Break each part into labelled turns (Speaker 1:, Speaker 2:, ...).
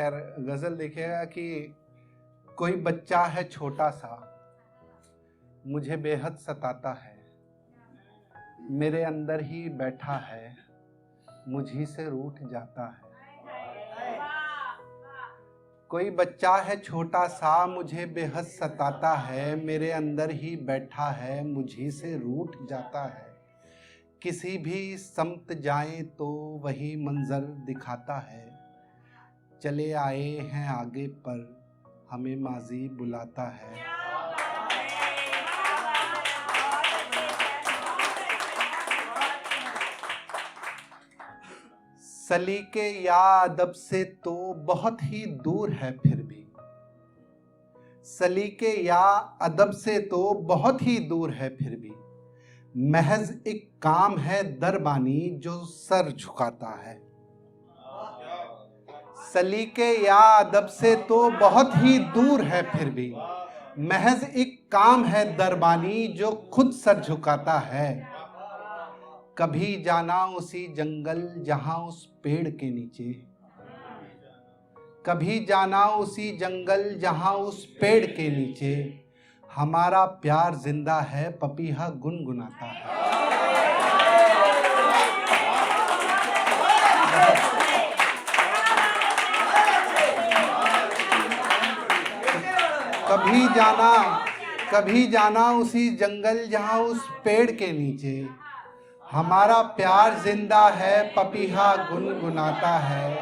Speaker 1: खैर गजल देखिएगा कि कोई बच्चा है छोटा सा, मुझे बेहद सताता है, मेरे अंदर ही बैठा है, मुझी से रूठ जाता है। कोई बच्चा है छोटा सा, मुझे बेहद सताता है, मेरे अंदर ही बैठा है, मुझी से रूठ जाता है। किसी भी समत जाए तो वही मंजर दिखाता है, चले आए हैं आगे पर हमें माजी बुलाता है। सलीके या अदब से तो बहुत ही दूर है फिर भी, सलीके या अदब से तो बहुत ही दूर है फिर भी, महज एक काम है दरबानी जो सर झुकाता है। सलीके या अदब से तो बहुत ही दूर है फिर भी, महज एक काम है दरबानी जो खुद सर झुकाता है। कभी जाना उसी जंगल जहां उस पेड़ के नीचे, कभी जाना उसी जंगल जहां उस पेड़ के नीचे, हमारा प्यार जिंदा है पपीहा गुनगुनाता है। कभी जाना उसी जंगल जहां उस पेड़ के नीचे, हमारा प्यार जिंदा है पपीहा गुनगुनाता है।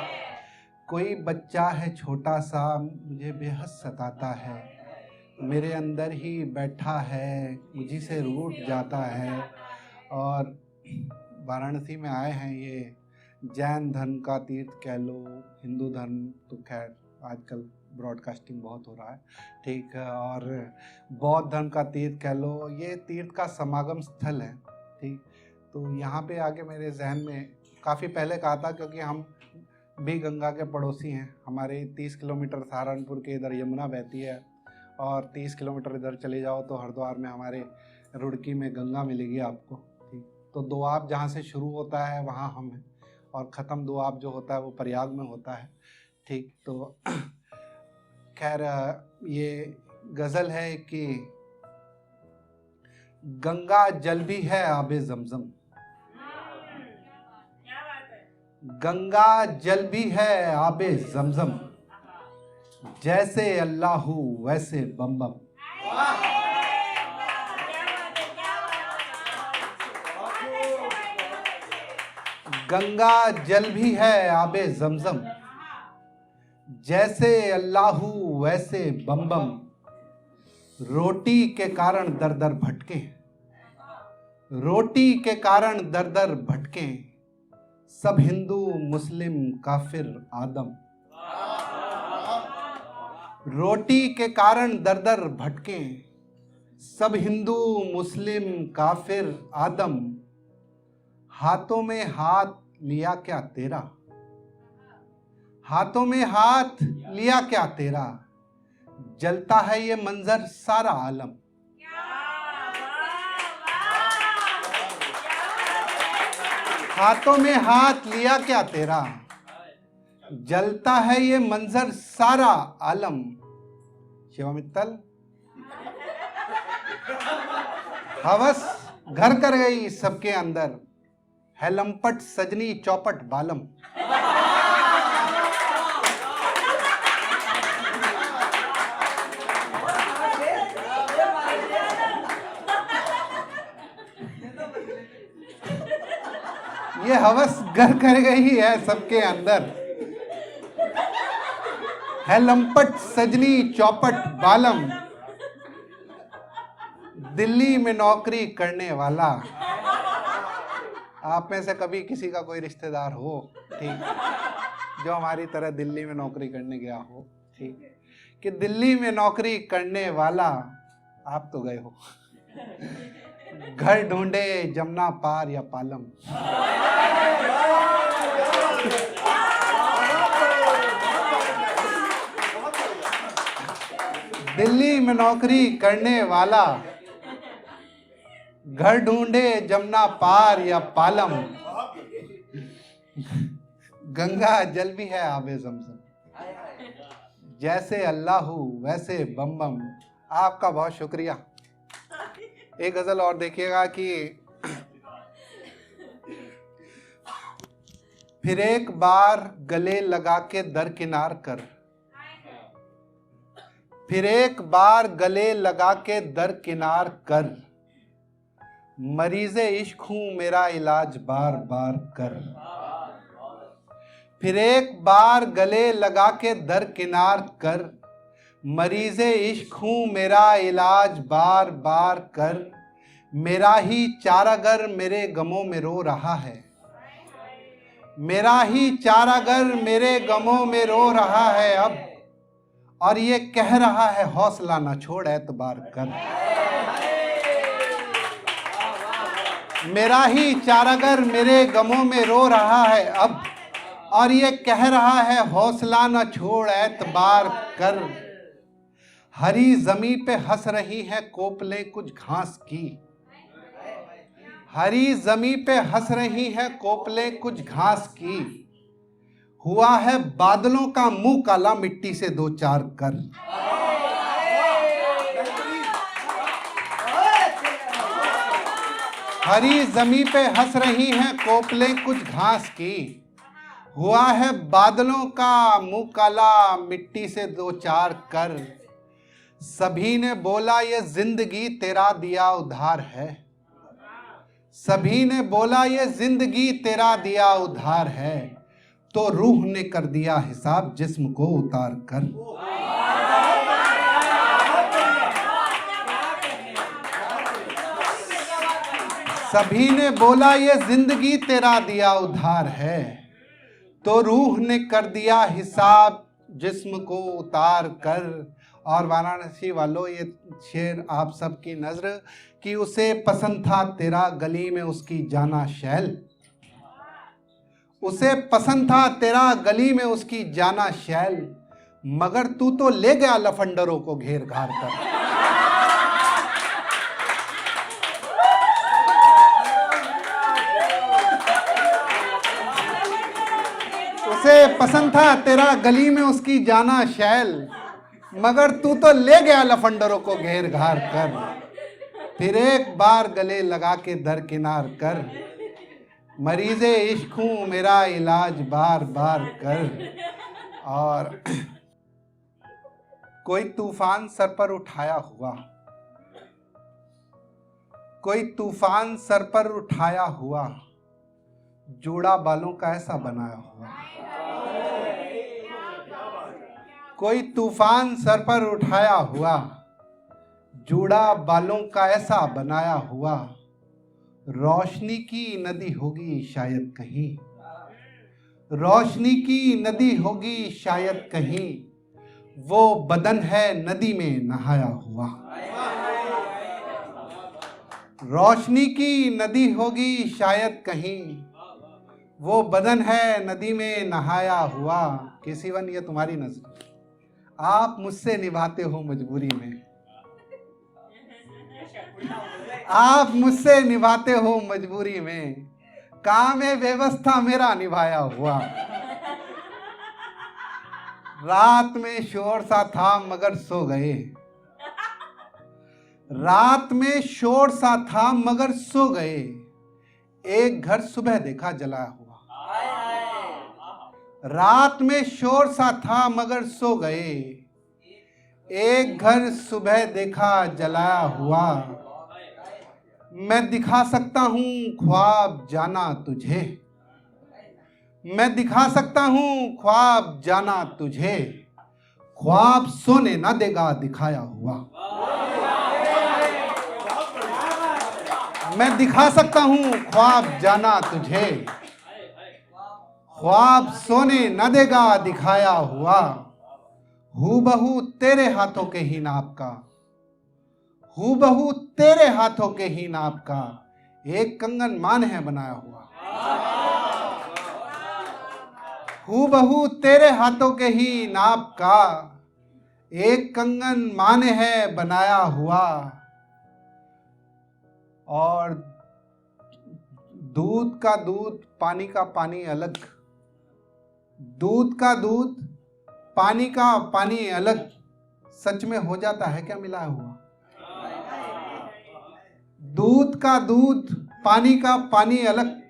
Speaker 1: कोई बच्चा है छोटा सा, मुझे बेहद सताता है, मेरे अंदर ही बैठा है, मुझी से रूठ जाता है। और वाराणसी में आए हैं, ये जैन धर्म का तीर्थ कह लो, हिंदू धर्म तो खैर आजकल ब्रॉडकास्टिंग बहुत हो रहा है, ठीक है, और बौद्ध धर्म का तीर्थ कह लो, ये तीर्थ का समागम स्थल है, ठीक। तो यहाँ पे आके मेरे जहन में काफ़ी पहले कहा था, क्योंकि हम भी गंगा के पड़ोसी हैं। हमारे 30 किलोमीटर सहारनपुर के इधर यमुना बहती है, और 30 किलोमीटर इधर चले जाओ तो हरिद्वार में हमारे रुड़की में गंगा मिलेगी आपको, ठीक। तो दोआब जहाँ से शुरू होता है वहाँ हम हैं, और ख़त्म दोआब जो होता है वो प्रयाग में होता है, ठीक। तो खैर ये गज़ल है कि गंगा जल भी है आबे ज़मज़म, गंगा जल भी है आबे ज़मज़म, जैसे अल्लाहू वैसे बम बम। गंगा जल भी है आबे ज़मज़म, जैसे अल्लाहू वैसे बम बम। रोटी के कारण दर दर भटके, रोटी के कारण दर दर भटके, सब हिंदू मुस्लिम काफिर आदम। रोटी के कारण दर दर भटके, सब हिंदू मुस्लिम काफिर आदम। हाथों में हाथ लिया क्या तेरा, हाथों में हाथ लिया क्या तेरा, जलता है ये मंजर सारा आलम। हाथों में हाथ लिया क्या तेरा, जलता है ये मंजर सारा आलम। शिवा मित्तल। हवस घर कर गई सबके अंदर, है लंपट सजनी चौपट बालम। ये हवस घर कर गई है सबके अंदर, है लंपट सजनी चौपट बालम। दिल्ली में नौकरी करने वाला, आप में से कभी किसी का कोई रिश्तेदार हो, ठीक, जो हमारी तरह दिल्ली में नौकरी करने गया हो, ठीक, कि दिल्ली में नौकरी करने वाला, आप तो गए हो, घर ढूंढे जमुना पार या पालम। दिल्ली में नौकरी करने वाला, घर ढूंढे जमुना पार या पालम। गंगा जल भी है आबे ज़मज़म, जैसे अल्लाह हूँ वैसे बम बम। आपका बहुत शुक्रिया। एक गजल और देखिएगा कि फिर एक बार गले लगा के दरकिनार कर, फिर एक बार गले लगा के दरकिनार कर, मरीज़े इश्क हूं मेरा इलाज बार बार कर। फिर एक बार गले लगा के दरकिनार कर, मरीज़े इश्क हूं मेरा इलाज बार बार कर। मेरा ही चारागर मेरे गमों में रो रहा है, मेरा ही चारागर मेरे गमों में रो रहा है अब, और ये कह रहा है हौसला न छोड़ एतबार कर। मेरा ही चारागर मेरे गमों में रो रहा है अब, और ये कह रहा है हौसला न छोड़ एतबार कर। हरी जमी पे हंस रही हैं कोपलें कुछ घास की, हरी जमी पे हंस रही हैं कोपलें कुछ घास की। हुआ है बादलों का मुंह काला मिट्टी से दो चार कर। हरी जमी पे हंस रही हैं कोपलें कुछ घास की। हुआ है बादलों का मुंह काला मिट्टी से दो चार कर। सभी ने बोला ये जिंदगी तेरा दिया उधार है, सभी ने बोला ये जिंदगी तेरा दिया उधार है, तो रूह ने कर दिया हिसाब जिस्म को उतार कर। सभी ने बोला ये जिंदगी तेरा दिया उधार है, तो रूह ने कर दिया हिसाब जिस्म को उतार कर। और वाराणसी वालों, ये शेर आप सबकी नजर कि उसे पसंद था तेरा गली में उसकी जाना शैल, उसे पसंद था तेरा गली में उसकी जाना शैल, मगर तू तो ले गया लफंडरों को घेर घार कर। उसे पसंद था तेरा गली में उसकी जाना शैल, मगर तू तो ले गया लफंडरों को घेर घार कर। फिर एक बार गले लगा के दरकिनार कर, मरीज़े इश्क हूं मेरा इलाज बार बार कर। और कोई तूफान सर पर उठाया हुआ, कोई तूफान सर पर उठाया हुआ, जोड़ा बालों का ऐसा बनाया हुआ। कोई तूफान सर पर उठाया हुआ, जूड़ा बालों का ऐसा बनाया हुआ। रोशनी की नदी होगी शायद कहीं, रोशनी की नदी होगी शायद कहीं, वो बदन है नदी में नहाया हुआ। रोशनी की नदी होगी शायद कहीं, वो बदन है नदी में नहाया हुआ। केसीवन, ये तुम्हारी नजर, आप मुझसे निभाते हो मजबूरी में, आप मुझसे निभाते हो मजबूरी में, काम है व्यवस्था मेरा निभाया हुआ। रात में शोर सा था मगर सो गए, रात में शोर सा था मगर सो गए, एक घर सुबह देखा जलाया हुआ। रात में शोर सा था मगर सो गए, एक घर सुबह देखा जलाया हुआ। मैं दिखा सकता हूँ ख्वाब जाना तुझे, मैं दिखा सकता हूँ ख्वाब जाना तुझे, ख्वाब सोने ना देगा दिखाया हुआ। मैं दिखा सकता हूँ ख्वाब जाना तुझे, ख्वाब सोने न देगा दिखाया हुआ। हूबहू तेरे हाथों के ही नाप का, हूबहू तेरे हाथों के ही नाप का, एक कंगन मान है बनाया हुआ। हूबहू तेरे हाथों के ही नाप का, एक कंगन मान है बनाया हुआ। और दूध का दूध पानी का पानी अलग, दूध का दूध पानी का पानी अलग सच में हो जाता है क्या मिलाया हुआ? दूध का दूध, पानी का पानी अलग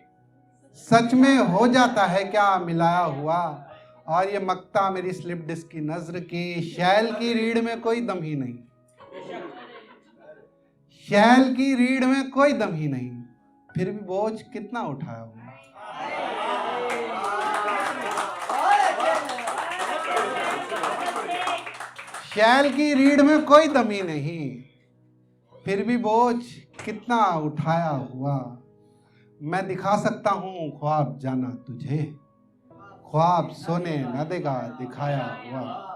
Speaker 1: सच में हो जाता है क्या मिलाया हुआ? और ये मक्ता मेरी स्लिप डिस्क की नजर की, शैल की रीढ़ में कोई दम ही नहीं, शैल की रीढ़ में कोई दम ही नहीं, फिर भी बोझ कितना उठाया हुआ। शैल की रीढ़ में कोई दम ही नहीं, फिर भी बोझ कितना उठाया हुआ। मैं दिखा सकता हूँ ख्वाब जाना तुझे, ख्वाब सोने न देगा दिखाया हुआ।